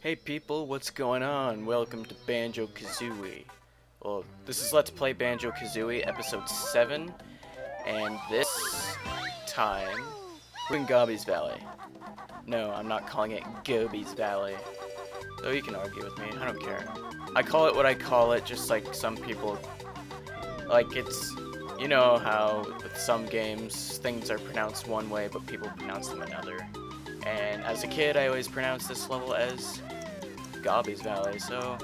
Hey people, what's going on? Welcome to Banjo-Kazooie. Well, this is Let's Play Banjo-Kazooie episode 7, and this time, we're in Gobi's Valley. No, I'm not calling it Gobi's Valley. Though you can argue with me, I don't care. I call it what I call it, just like some people, like it's, you know how with some games, things are pronounced one way, but people pronounce them another. And as a kid, I always pronounced this level as Gobi's Valley, so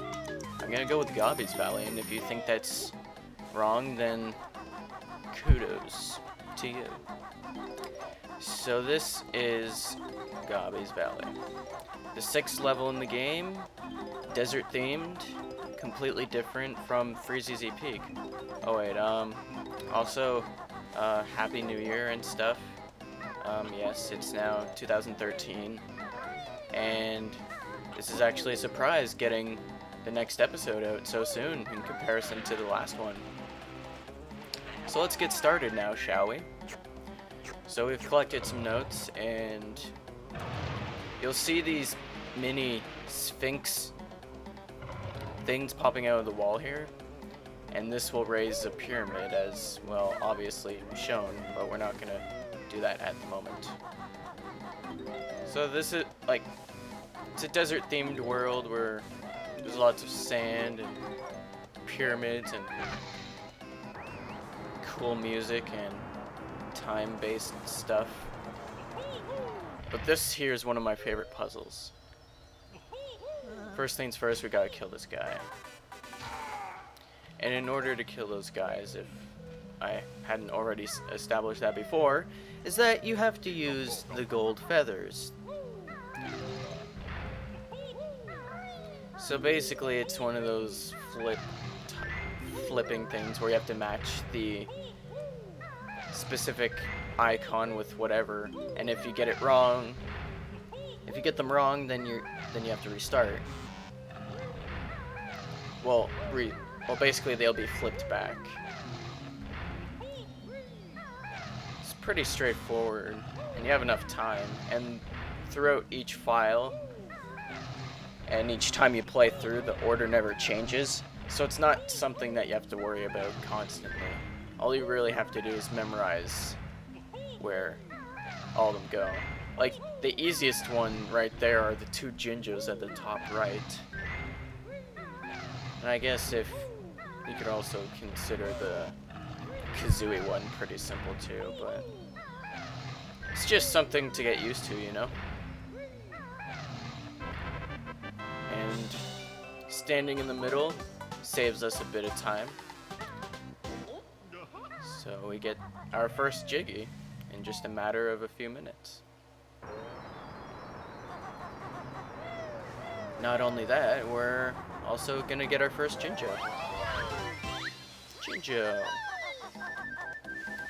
I'm gonna go with Gobi's Valley, and if you think that's wrong, then kudos to you. So this is Gobi's Valley. The 6th level in the game, desert themed, completely different from Freezeezy Peak. Oh wait, also, Happy New Year and stuff. Yes, it's now 2013, and this is actually a surprise getting the next episode out so soon in comparison to the last one. So let's get started now, shall we? So we've collected some notes, and you'll see these mini sphinx things popping out of the wall here, and this will raise a pyramid as, well, obviously shown, but we're not gonna do that at the moment. So this is, like, it's a desert themed world where there's lots of sand and pyramids and cool music and time-based stuff. But this here is one of my favorite puzzles. First things first, we gotta kill this guy. And in order to kill those guys, if I hadn't already established that before, is that you have to use the gold feathers. So basically, it's one of those flipping things where you have to match the specific icon with whatever, and if you get it wrong, if you get them wrong, then you have to restart. Well, basically they'll be flipped back. It's pretty straightforward, and you have enough time, and throughout each file, and each time you play through, the order never changes, so it's not something that you have to worry about constantly. All you really have to do is memorize where all of them go. Like, the easiest one right there are the 2 Jinjos at the top right. And I guess if you could also consider the Kazooie one pretty simple too, but it's just something to get used to, you know? And standing in the middle saves us a bit of time. So we get our first Jiggy in just a matter of a few minutes. Not only that, we're also gonna get our first Jinjo. Jinjo.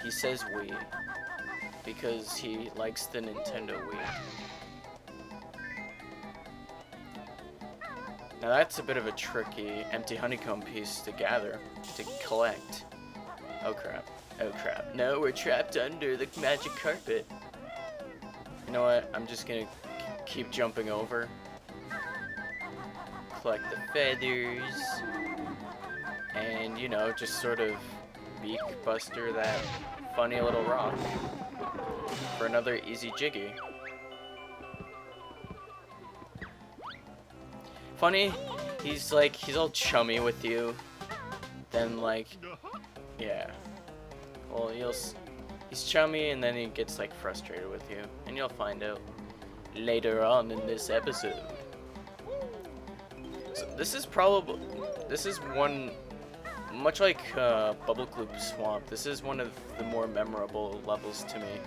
He says Wii because he likes the Nintendo Wii. Now that's a bit of a tricky empty honeycomb piece to gather, to collect. Oh crap. Oh crap. No, we're trapped under the magic carpet. You know what? I'm just gonna keep jumping over. Collect the feathers. And, you know, just sort of beak buster that funny little rock for another easy Jiggy. Funny, he's all chummy with you, then yeah, well, he's chummy and then he gets frustrated with you, and you'll find out later on in this episode. So this is one, much like Bubble Gloop Swamp, this is one of the more memorable levels to me.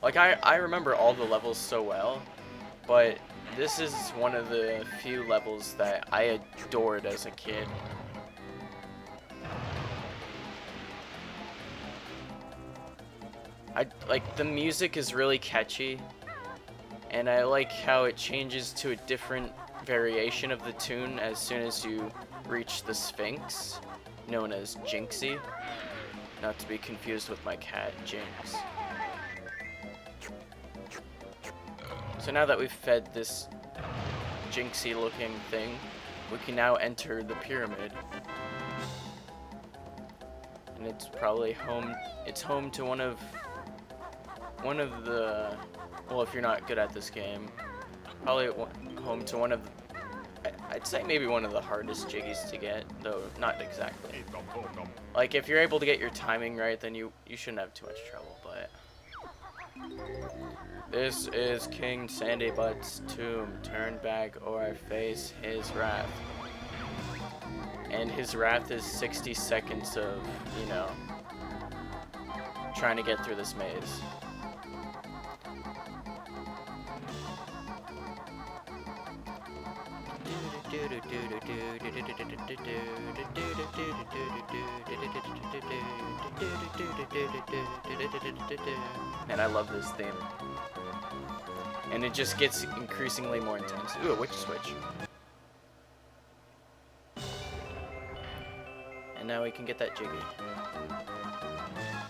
Like, I remember all the levels so well, but this is one of the few levels that I adored as a kid. The music is really catchy, and I like how it changes to a different variation of the tune as soon as you reach the Sphinx, known as Jinxie, not to be confused with my cat, Jinx. So now that we've fed this jinxy looking thing, we can now enter the pyramid. And it's probably home, it's home to one of the, well, if you're not good at this game, probably home to one of, I'd say maybe one of the hardest jiggies to get, though not exactly. Like, if you're able to get your timing right, then you shouldn't have too much trouble, but... This is King Sandybutt's tomb. Turn back or I face his wrath. And his wrath is 60 seconds of, you know, trying to get through this maze. And I love this theme. And it just gets increasingly more intense. Ooh, a witch switch. And now we can get that jiggy.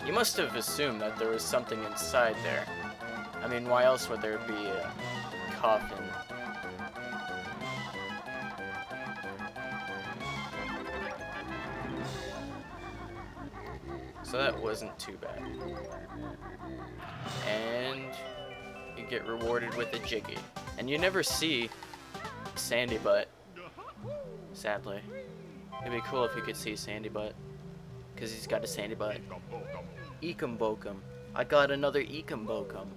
You must have assumed that there was something inside there. I mean, why else would there be a coffin? So that wasn't too bad. And you get rewarded with a jiggy. And you never see Sandybutt, sadly. It'd be cool if you could see Sandybutt, because he's got a Sandybutt. Ekumbokum. I got another Ekumbokum.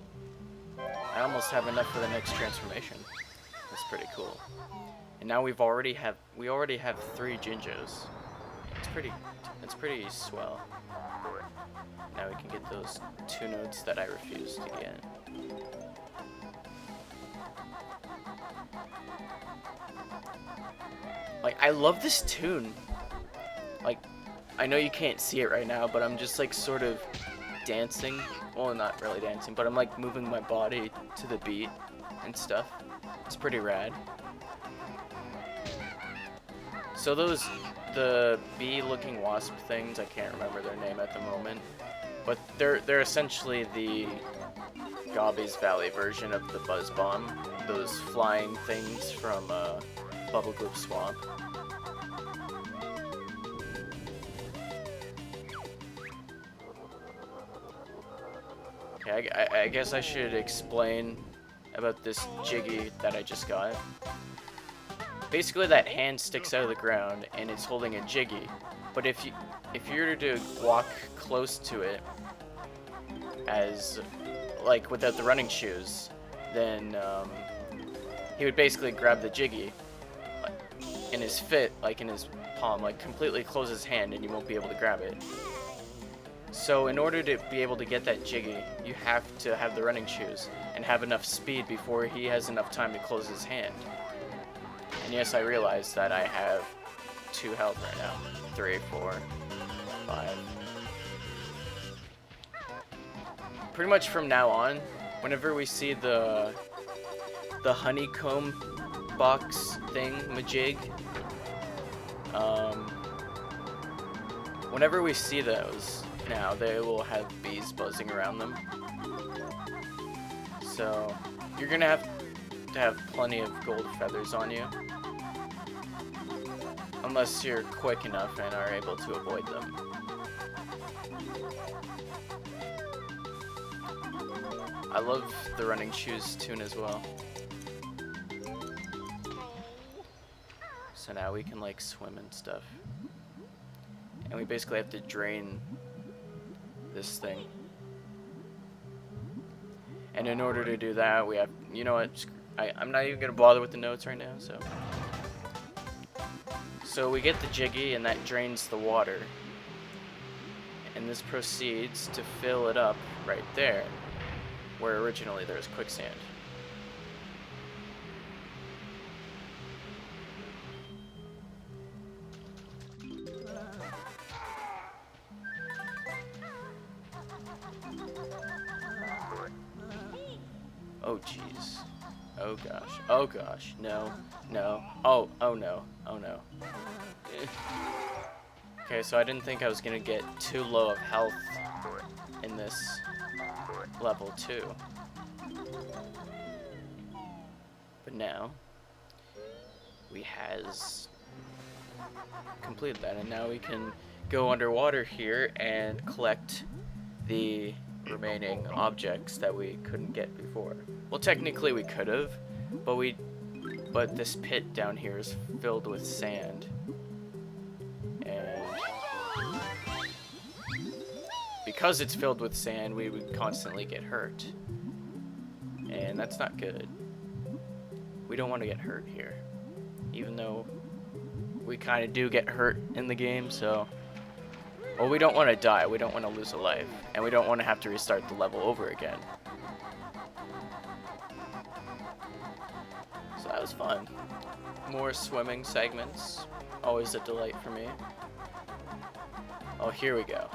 I almost have enough for the next transformation. That's pretty cool. And now we already have 3 Jinjos. It's pretty swell. Now we can get those 2 notes that I refused to get. Like, I love this tune. Like, I know you can't see it right now, but I'm just like sort of dancing. Well, not really dancing, but I'm like moving my body to the beat and stuff. It's pretty rad. So the bee-looking wasp things, I can't remember their name at the moment, but they're essentially the Gobi's Valley version of the Buzz Bomb, those flying things from Bubble Gloop Swamp. Okay, I guess I should explain about this jiggy that I just got. Basically, that hand sticks out of the ground and it's holding a jiggy. But if you were to walk close to it, as like without the running shoes, then he would basically grab the jiggy in his in his palm, like completely close his hand, and you won't be able to grab it. So in order to be able to get that jiggy, you have to have the running shoes and have enough speed before he has enough time to close his hand. And yes, I realize that I have 2 health right now. 3, 4, 5. Pretty much from now on, whenever we see the honeycomb box thing, majig, whenever we see those now, they will have bees buzzing around them. So you're gonna have to have plenty of gold feathers on you, unless you're quick enough and are able to avoid them. I love the running shoes tune as well. So now we can like swim and stuff. And we basically have to drain this thing. And in order to do that, we have, you know what, I'm not even gonna bother with the notes right now, So we get the jiggy, and that drains the water. And this proceeds to fill it up right there, where originally there was quicksand. Oh jeez. Oh gosh. Oh gosh. No. No. Oh no. Oh no. Okay, so I didn't think I was gonna get too low of health in this level 2. But now, we has completed that, and now we can go underwater here and collect the remaining objects that we couldn't get before. Well, technically we could have, but this pit down here is filled with sand. And because it's filled with sand, we would constantly get hurt. And that's not good. We don't want to get hurt here. Even though we kind of do get hurt in the game, so... Well, we don't want to die, we don't want to lose a life, and we don't want to have to restart the level over again. So that was fun. More swimming segments, always a delight for me. Oh, here we go.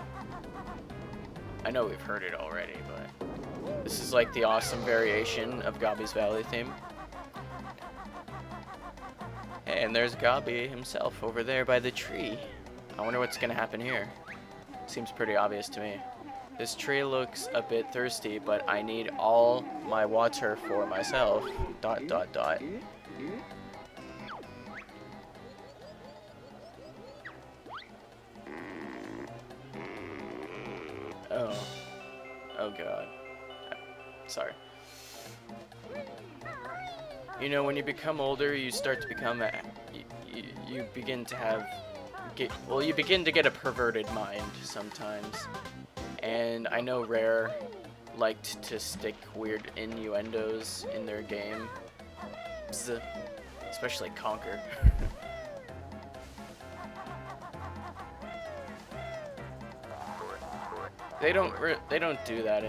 I know we've heard it already, but this is like the awesome variation of Gobi's Valley theme. And there's Gobi himself over there by the tree. I wonder what's gonna happen here. Seems pretty obvious to me. This tree looks a bit thirsty, but I need all my water for myself. ... Oh. Oh god. Sorry. You know, when you become older, you start to become you begin to have you begin to get a perverted mind sometimes. And I know Rare liked to stick weird innuendos in their game. Especially Conquer. They don't do that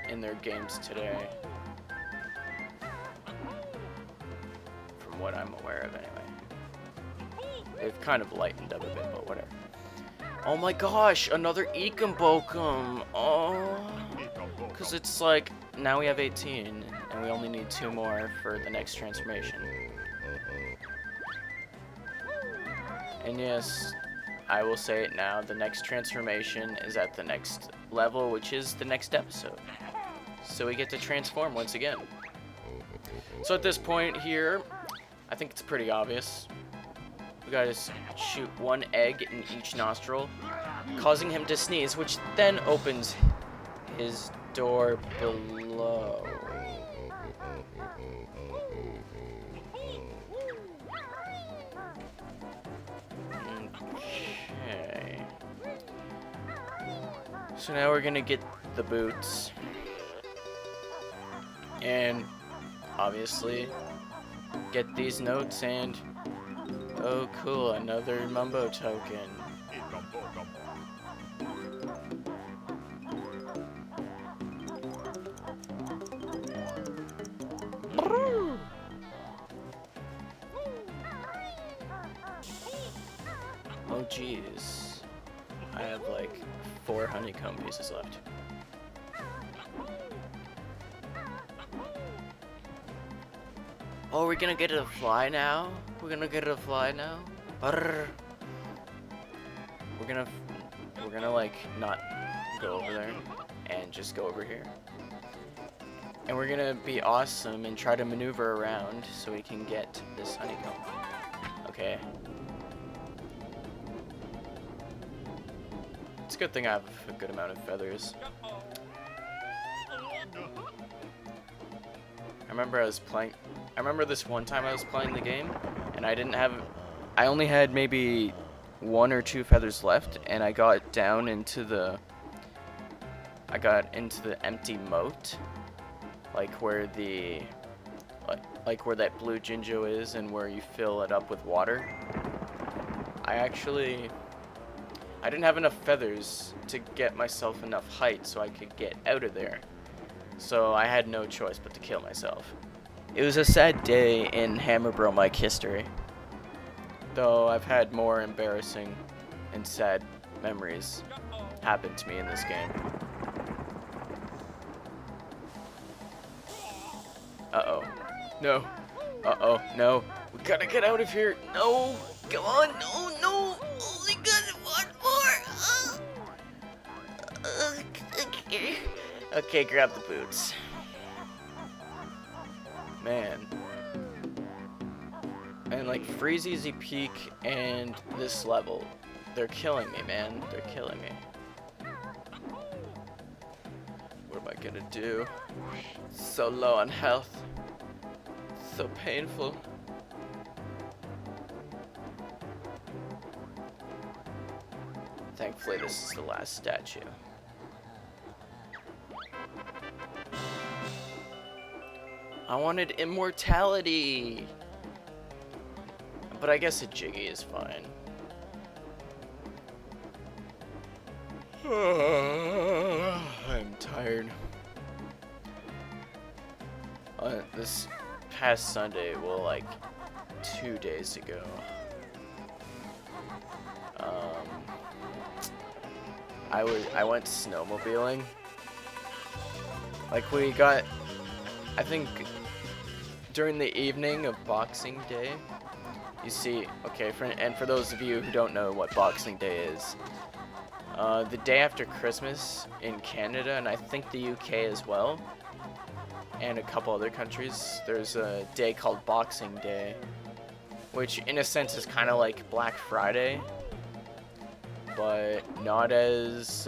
in their games today. From what I'm aware of, anyway. They've kind of lightened up a bit, but whatever. Oh my gosh, another Ekambokum! Oh, because it's like now we have 18, and we only need 2 more for the next transformation. And yes, I will say it now, the next transformation is at the next level, which is the next episode. So we get to transform once again. So at this point here, I think it's pretty obvious. We gotta shoot 1 egg in each nostril, causing him to sneeze, which then opens his door below. Okay. So now we're gonna get the boots. And obviously get these notes and oh cool, another Mumbo token. Oh jeez. I have like 4 honeycomb pieces left. Oh, we're gonna get a fly now? We're gonna get a fly now? Brrr. We're gonna like not go over there and just go over here. And we're gonna be awesome and try to maneuver around so we can get this honeycomb. Okay. It's a good thing I have a good amount of feathers. I remember this one time I was playing the game, and I only had maybe 1 or 2 feathers left, and I got down into the empty moat, like where where that blue Jinjo is, and where you fill it up with water. I didn't have enough feathers to get myself enough height so I could get out of there. So I had no choice but to kill myself. It was a sad day in Hammer Bro Mike history. Though I've had more embarrassing and sad memories happen to me in this game. Uh-oh. No. Uh-oh. No. We gotta get out of here. No. Come on. No, no. Oh, we got 1 more. Okay, grab the boots. Man, And like Freeze Easy Peak and this level, they're killing me, man. They're killing me. What am I gonna do? So low on health. So painful. Thankfully, this is the last statue. I wanted immortality! But I guess a Jiggy is fine. I'm tired. This past Sunday, well, like 2 days ago, I went snowmobiling. Like we got, I think, during the evening of Boxing Day. You see, okay, for those of you who don't know what Boxing Day is, the day after Christmas in Canada, and I think the UK as well, and a couple other countries, there's a day called Boxing Day, which in a sense is kind of like Black Friday, but not as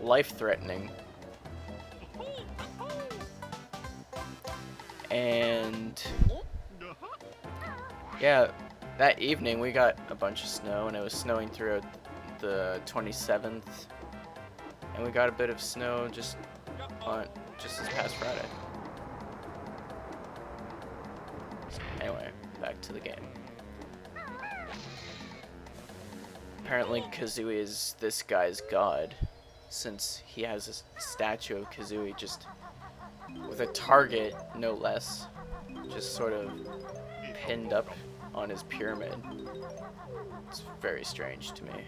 life-threatening. And yeah, that evening we got a bunch of snow, and it was snowing throughout the 27th, and we got a bit of snow just this past Friday. So anyway, back to the game. Apparently Kazooie is this guy's god, since he has a statue of Kazooie just with a target, no less, just sort of pinned up on his pyramid. It's very strange to me.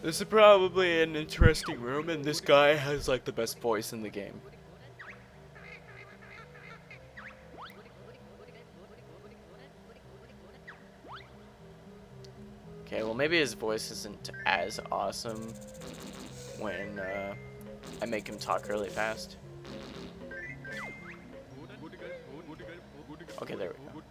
This is probably an interesting room, and this guy has like the best voice in the game. Okay, well maybe his voice isn't as awesome when I make him talk really fast. Okay, there we go.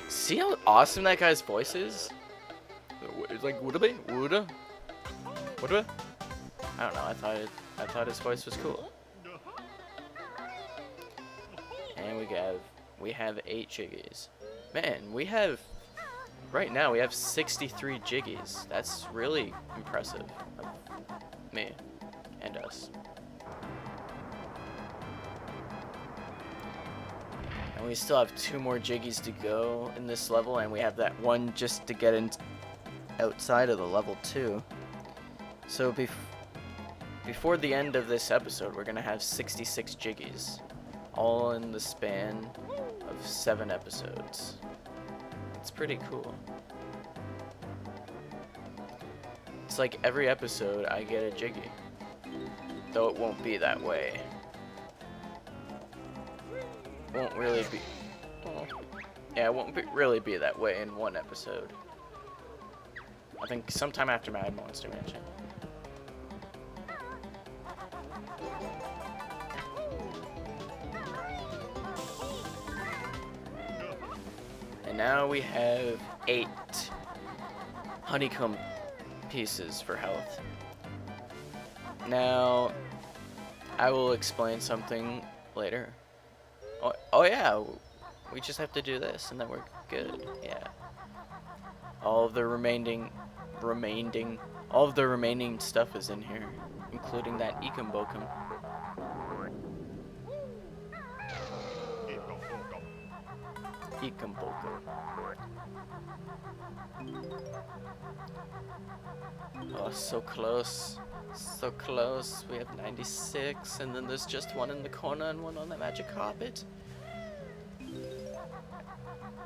See how awesome that guy's voice is? It's like woulda? I don't know. I thought his voice was cool. And we have 8 Jiggies. Man, right now we have 63 Jiggies. That's really impressive of me and us. And we still have 2 more Jiggies to go in this level, and we have that one just to get in outside of the level 2. So before the end of this episode, we're gonna have 66 Jiggies, all in the span of 7 episodes. It's pretty cool. It's like every episode I get a Jiggy, though it won't be that way. Won't really be. Yeah, it won't really be that way in one episode. I think sometime after Mad Monster Mansion. And now we have 8 honeycomb pieces for health. Now, I will explain something later. Oh yeah, we just have to do this and then we're good. Yeah. All of the remaining stuff is in here, including that Ekombokum. Oh, so close. So close. We have 96, and then there's just one in the corner and one on the magic carpet.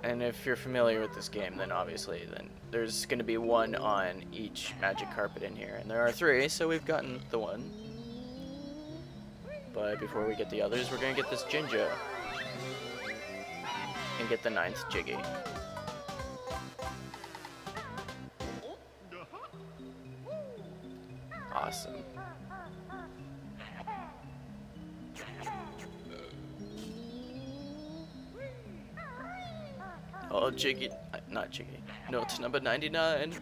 And if you're familiar with this game, then obviously there's going to be one on each magic carpet in here. And there are 3, so we've gotten the one. But before we get the others, we're going to get this Jinjo. And get the 9th Jiggy. Awesome. Oh, Jiggy, not Jiggy. Note number 99.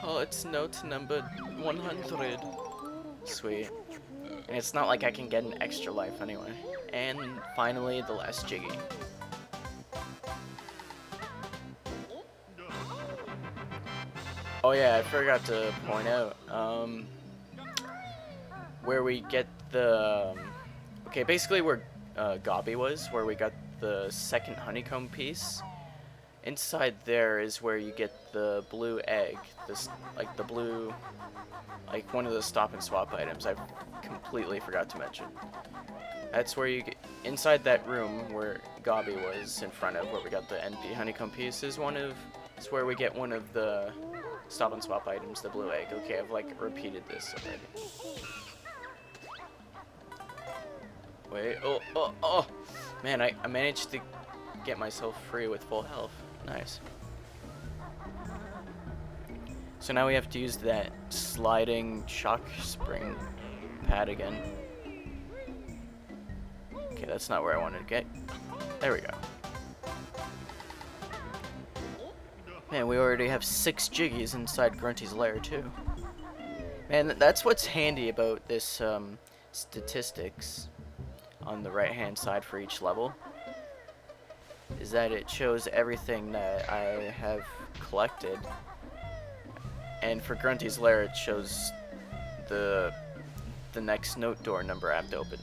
Oh, it's note number 100. Sweet. And it's not like I can get an extra life anyway. And finally, the last Jiggy. Oh yeah, I forgot to point out, where we get the, okay, basically where Gobi was, where we got the second honeycomb piece. Inside there is where you get the blue egg, this, like the blue, like one of the stop and swap items I completely forgot to mention. That's where you get, inside that room where Gobi was in front of, where we got the empty honeycomb piece, is where we get one of the stop and swap items, the blue egg. Okay, I've like repeated this already. Wait, oh, man, I managed to get myself free with full health. Nice. So now we have to use that sliding shock spring pad again. Okay, that's not where I wanted to get. There we go. Man, we already have 6 Jiggies inside Grunty's lair too. Man, that's what's handy about this statistics on the right hand side for each level, is that it shows everything that I have collected, and for Grunty's lair it shows the next note door number I have to open,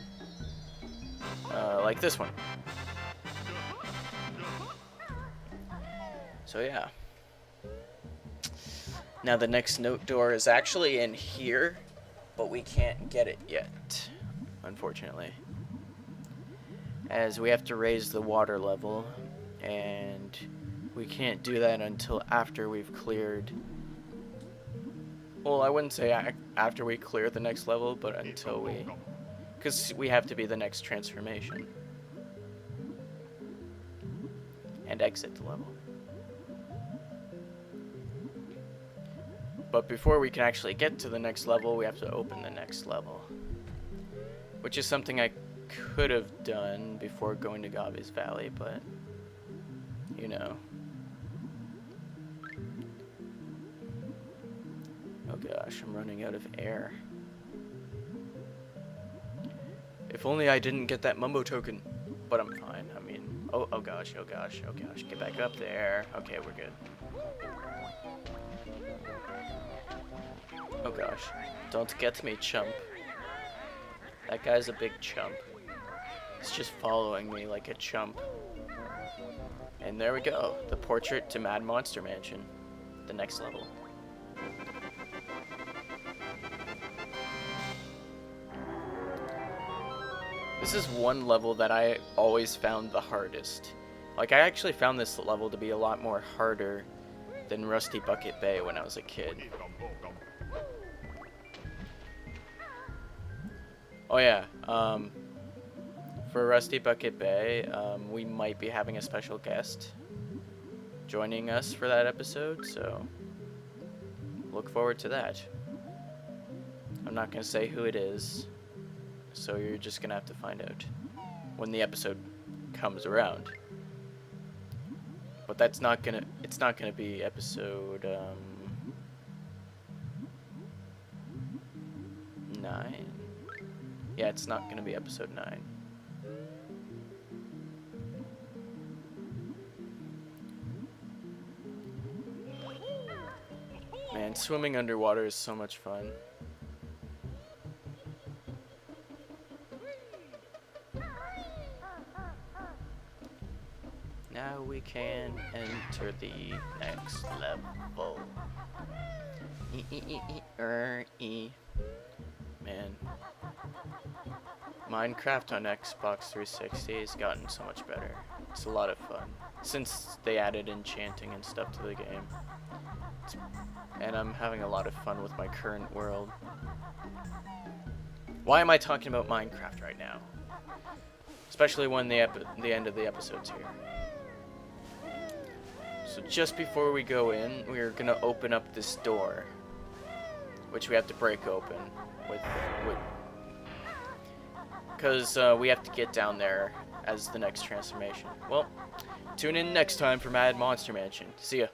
like this one. So yeah. Now the next note door is actually in here, but we can't get it yet, unfortunately, as we have to raise the water level, and we can't do that until after we've cleared, well, I wouldn't say after we clear the next level, but until because we have to be the next transformation and exit the level. But before we can actually get to the next level, we have to open the next level, which is something I could have done before going to Gobi's Valley, but you know. Oh gosh, I'm running out of air. If only I didn't get that Mumbo token, but I'm fine. I mean, oh gosh, get back up there. Okay, we're good. Oh gosh, don't get me, chump. That guy's a big chump. He's just following me like a chump. And there we go, the portrait to Mad Monster Mansion, the next level. This is one level that I always found the hardest. Like, I actually found this level to be a lot more harder than Rusty Bucket Bay when I was a kid. Oh yeah, for Rusty Bucket Bay, we might be having a special guest joining us for that episode, so look forward to that. I'm not going to say who it is, so you're just going to have to find out when the episode comes around. But it's not going to be episode 9. Yeah, it's not going to be episode 9. Man, swimming underwater is so much fun. Now we can enter the next level. Man. Minecraft on Xbox 360 has gotten so much better. It's a lot of fun since they added enchanting and stuff to the game. And I'm having a lot of fun with my current world. Why am I talking about Minecraft right now? Especially when the end of the episode's here. So just before we go in, we're gonna open up this door, which we have to break open with because we have to get down there as the next transformation. Well, tune in next time for Mad Monster Mansion. See ya.